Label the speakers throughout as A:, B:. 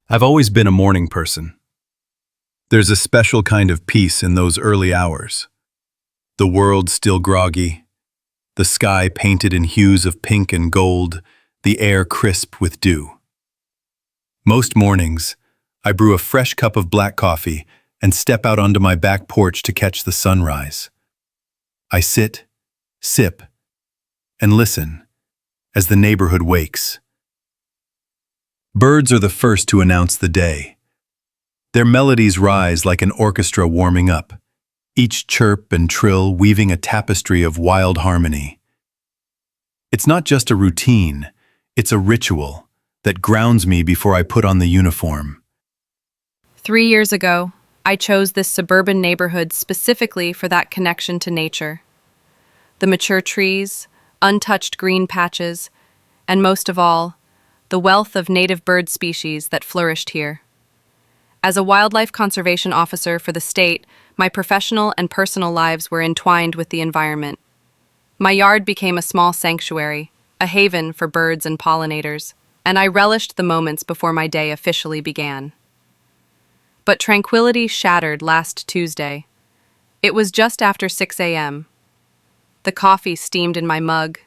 A: I've always been a morning person. There's a special kind of peace in those early hours. The world still groggy, the sky painted in hues of pink and gold, the air crisp with dew. Most mornings, I brew a fresh cup of black coffee and step out onto my back porch to catch the sunrise. I sit, sip, and listen as the neighborhood wakes. Birds are the first to announce the day. Their melodies rise like an orchestra warming up, each chirp and trill weaving a tapestry of wild harmony. It's not just a routine, it's a ritual that grounds me before I put on the uniform.
B: 3 years ago, I chose this suburban neighborhood specifically for that connection to nature. The mature trees, untouched green patches, and most of all, the wealth of native bird species that flourished here. As a wildlife conservation officer for the state, my professional and personal lives were entwined with the environment. My yard became a small sanctuary, a haven for birds and pollinators, and I relished the moments before my day officially began. But tranquility shattered last Tuesday. It was just after 6 a.m. The coffee steamed in my mug,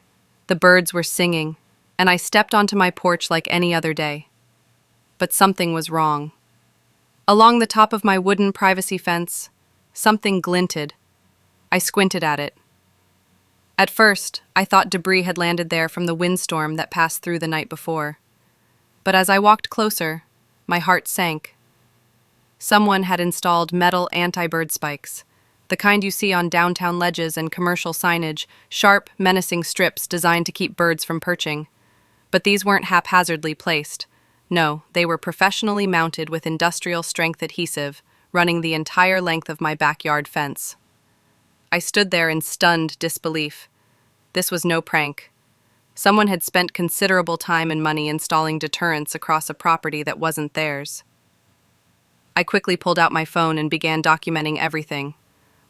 B: the birds were singing, and I stepped onto my porch like any other day. But something was wrong. Along the top of my wooden privacy fence, something glinted. I squinted at it. At first, I thought debris had landed there from the windstorm that passed through the night before. But as I walked closer, my heart sank. Someone had installed metal anti-bird spikes, the kind you see on downtown ledges and commercial signage, sharp, menacing strips designed to keep birds from perching. But these weren't haphazardly placed. No, they were professionally mounted with industrial-strength adhesive, running the entire length of my backyard fence. I stood there in stunned disbelief. This was no prank. Someone had spent considerable time and money installing deterrents across a property that wasn't theirs. I quickly pulled out my phone and began documenting everything.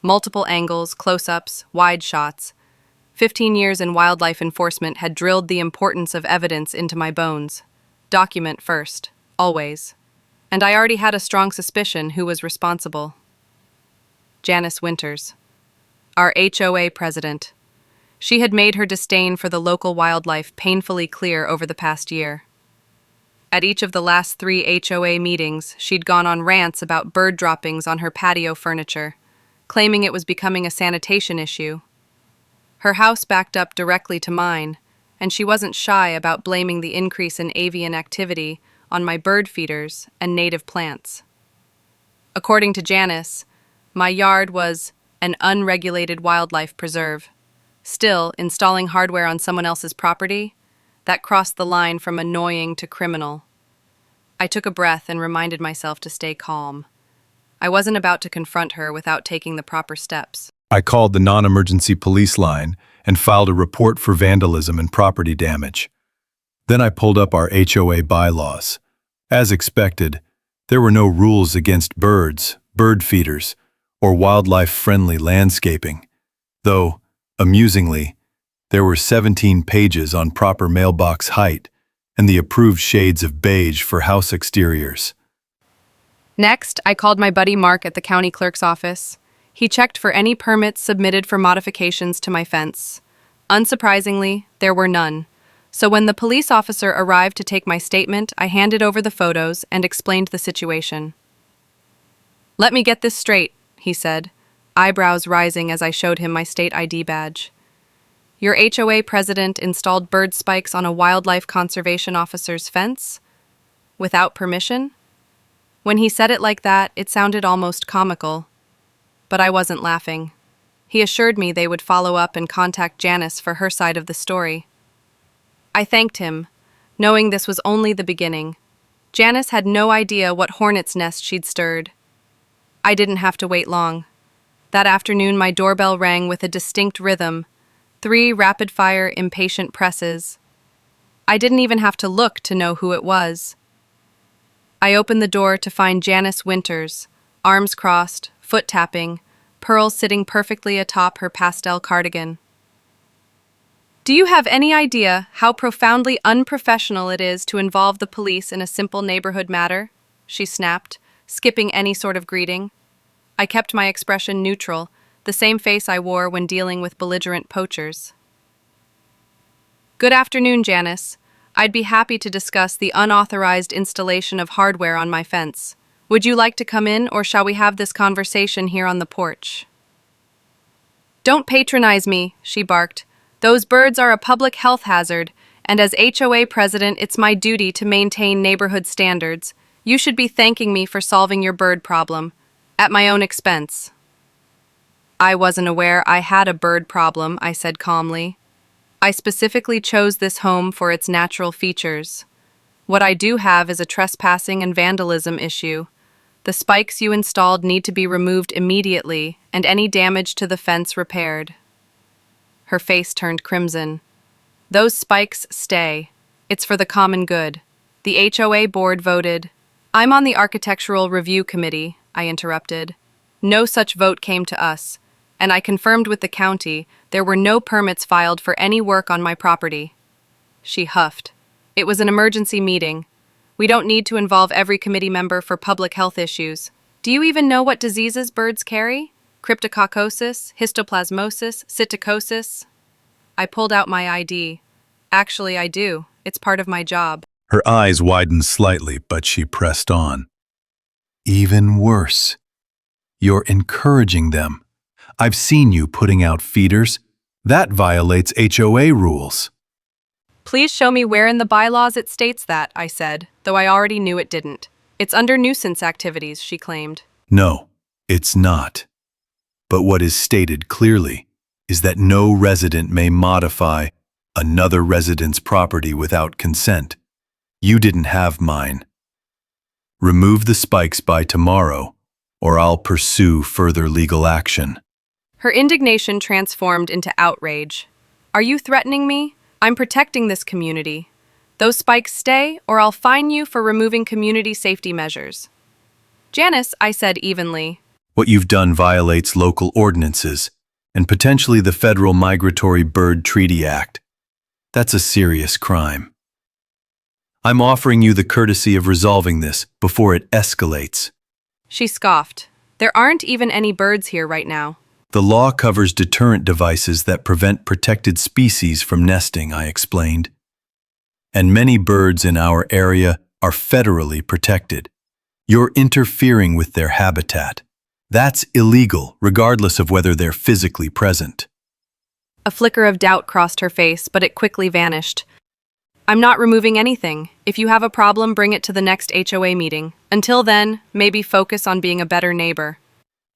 B: Multiple angles, close-ups, wide shots. 15 years in wildlife enforcement had drilled the importance of evidence into my bones. Document first, always. And I already had a strong suspicion who was responsible. Janice Winters, our HOA president. She had made her disdain for the local wildlife painfully clear over the past year. At each of the last 3 HOA meetings, she'd gone on rants about bird droppings on her patio furniture, claiming it was becoming a sanitation issue. Her house backed up directly to mine, and she wasn't shy about blaming the increase in avian activity on my bird feeders and native plants. According to Janice, my yard was an unregulated wildlife preserve. Still, installing hardware on someone else's property? That crossed the line from annoying to criminal. I took a breath and reminded myself to stay calm. I wasn't about to confront her without taking the proper steps.
A: I called the non-emergency police line and filed a report for vandalism and property damage. Then I pulled up our HOA bylaws. As expected, there were no rules against birds, bird feeders, or wildlife-friendly landscaping, though, amusingly, there were 17 pages on proper mailbox height and the approved shades of beige for house exteriors.
B: Next, I called my buddy Mark at the county clerk's office. He checked for any permits submitted for modifications to my fence. Unsurprisingly, there were none. So when the police officer arrived to take my statement, I handed over the photos and explained the situation. "Let me get this straight," he said, eyebrows rising as I showed him my state ID badge. "Your HOA president installed bird spikes on a wildlife conservation officer's fence? Without permission?" When he said it like that, it sounded almost comical. But I wasn't laughing. He assured me they would follow up and contact Janice for her side of the story. I thanked him, knowing this was only the beginning. Janice had no idea what hornet's nest she'd stirred. I didn't have to wait long. That afternoon, my doorbell rang with a distinct rhythm, 3 rapid-fire, impatient presses. I didn't even have to look to know who it was. I opened the door to find Janice Winters, arms crossed, foot tapping, pearls sitting perfectly atop her pastel cardigan. "Do you have any idea how profoundly unprofessional it is to involve the police in a simple neighborhood matter?" she snapped, skipping any sort of greeting. I kept my expression neutral, the same face I wore when dealing with belligerent poachers. Good afternoon, Janice. I'd be happy to discuss the unauthorized installation of hardware on my fence. Would you like to come in, or shall we have this conversation here on the porch? Don't patronize me, she barked. Those birds are a public health hazard, and as HOA president, it's my duty to maintain neighborhood standards. You should be thanking me for solving your bird problem, at my own expense. I wasn't aware I had a bird problem, I said calmly. I specifically chose this home for its natural features. What I do have is a trespassing and vandalism issue. The spikes you installed need to be removed immediately, and any damage to the fence repaired. Her face turned crimson. Those spikes stay. It's for the common good. The HOA board voted. I'm on the Architectural Review Committee, I interrupted. No such vote came to us, and I confirmed with the county there were no permits filed for any work on my property. She huffed. It was an emergency meeting. We don't need to involve every committee member for public health issues. Do you even know what diseases birds carry? Cryptococcosis, histoplasmosis, psittacosis? I pulled out my ID. Actually, I do. It's part of my job.
A: Her eyes widened slightly, but she pressed on. Even worse. You're encouraging them. I've seen you putting out feeders. That violates HOA rules.
B: Please show me where in the bylaws it states that, I said, though I already knew it didn't. It's under nuisance activities, she claimed.
A: No, it's not. But what is stated clearly is that no resident may modify another resident's property without consent. You didn't have mine. Remove the spikes by tomorrow, or I'll pursue further legal action.
B: Her indignation transformed into outrage. Are you threatening me? I'm protecting this community. Those spikes stay, or I'll fine you for removing community safety measures. Janice, I said evenly.
A: What you've done violates local ordinances and potentially the Federal Migratory Bird Treaty Act. That's a serious crime. I'm offering you the courtesy of resolving this before it escalates.
B: She scoffed. There aren't even any birds here right now.
A: The law covers deterrent devices that prevent protected species from nesting, I explained. And many birds in our area are federally protected. You're interfering with their habitat. That's illegal, regardless of whether they're physically present.
B: A flicker of doubt crossed her face, but it quickly vanished. I'm not removing anything. If you have a problem, bring it to the next HOA meeting. Until then, maybe focus on being a better neighbor.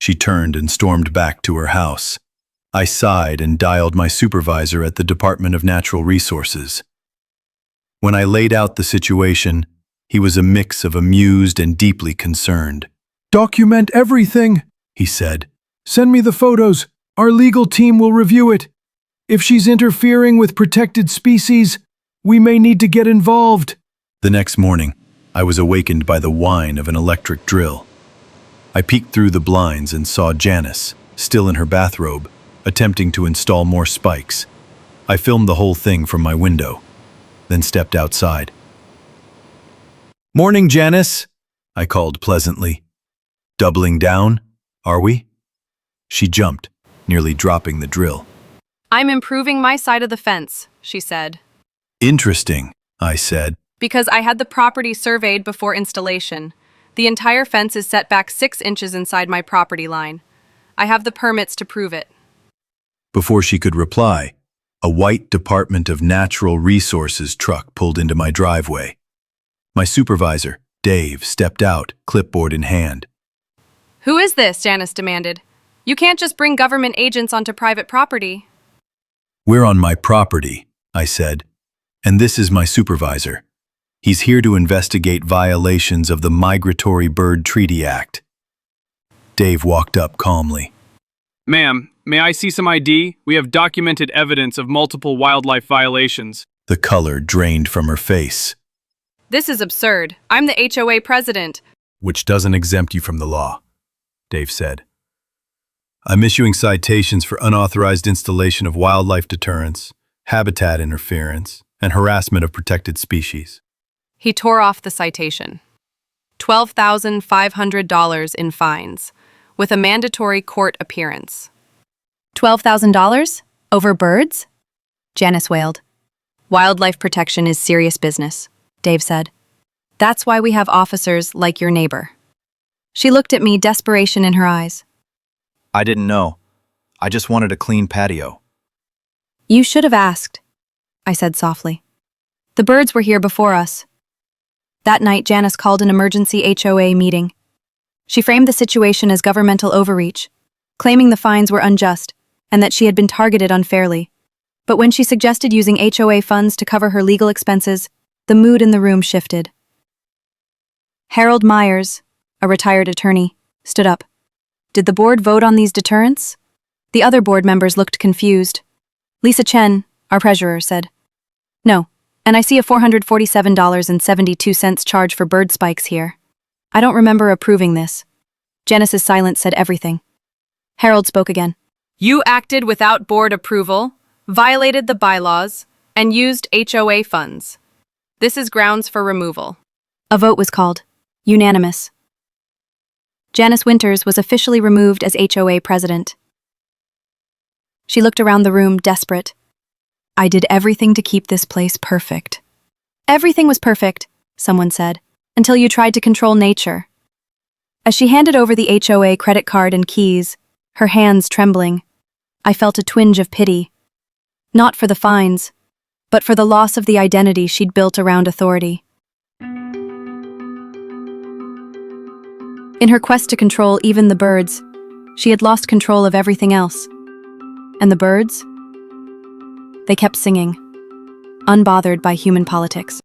A: She turned and stormed back to her house. I sighed and dialed my supervisor at the Department of Natural Resources. When I laid out the situation, he was a mix of amused and deeply concerned.
C: "Document everything," he said. "Send me the photos. Our legal team will review it. If she's interfering with protected species, we may need to get involved."
A: The next morning, I was awakened by the whine of an electric drill. I peeked through the blinds and saw Janice, still in her bathrobe, attempting to install more spikes. I filmed the whole thing from my window, then stepped outside. "Morning, Janice," I called pleasantly. "Doubling down, are we?" She jumped, nearly dropping the drill.
B: I'm improving my side of the fence, she said.
A: "Interesting," I said.
B: Because I had the property surveyed before installation. The entire fence is set back 6 inches inside my property line. I have the permits to prove it.
A: Before she could reply, a white Department of Natural Resources truck pulled into my driveway. My supervisor, Dave, stepped out, clipboard in hand.
B: Who is this? Janice demanded. You can't just bring government agents onto private property.
A: "We're on my property," I said, "and this is my supervisor. He's here to investigate violations of the Migratory Bird Treaty Act." Dave walked up calmly.
D: Ma'am, may I see some ID? We have documented evidence of multiple wildlife violations.
A: The color drained from her face.
B: This is absurd. I'm the HOA president.
A: "Which doesn't exempt you from the law," Dave said. "I'm issuing citations for unauthorized installation of wildlife deterrents, habitat interference, and harassment of protected species."
B: He tore off the citation. $12,500 in fines, with a mandatory court appearance.
E: $12,000? Over birds? Janice wailed.
B: Wildlife protection is serious business, Dave said. That's why we have officers like your neighbor. She looked at me, desperation in her eyes.
F: I didn't know. I just wanted a clean patio.
B: You should have asked, I said softly. The birds were here before us. That night, Janice called an emergency HOA meeting. She framed the situation as governmental overreach, claiming the fines were unjust and that she had been targeted unfairly. But when she suggested using HOA funds to cover her legal expenses, the mood in the room shifted. Harold Myers, a retired attorney, stood up. Did the board vote on these deterrents? The other board members looked confused. Lisa Chen, our treasurer, said, "No, and I see a $447.72 charge for bird spikes here. I don't remember approving this." Janice's silence said everything. Harold spoke again. You acted without board approval, violated the bylaws, and used HOA funds. This is grounds for removal. A vote was called. Unanimous. Janice Winters was officially removed as HOA president. She looked around the room, desperate. I did everything to keep this place perfect. Everything was perfect, someone said, until you tried to control nature. As she handed over the HOA credit card and keys, her hands trembling, I felt a twinge of pity. Not for the fines, but for the loss of the identity she'd built around authority. In her quest to control even the birds, she had lost control of everything else. And the birds? They kept singing, unbothered by human politics.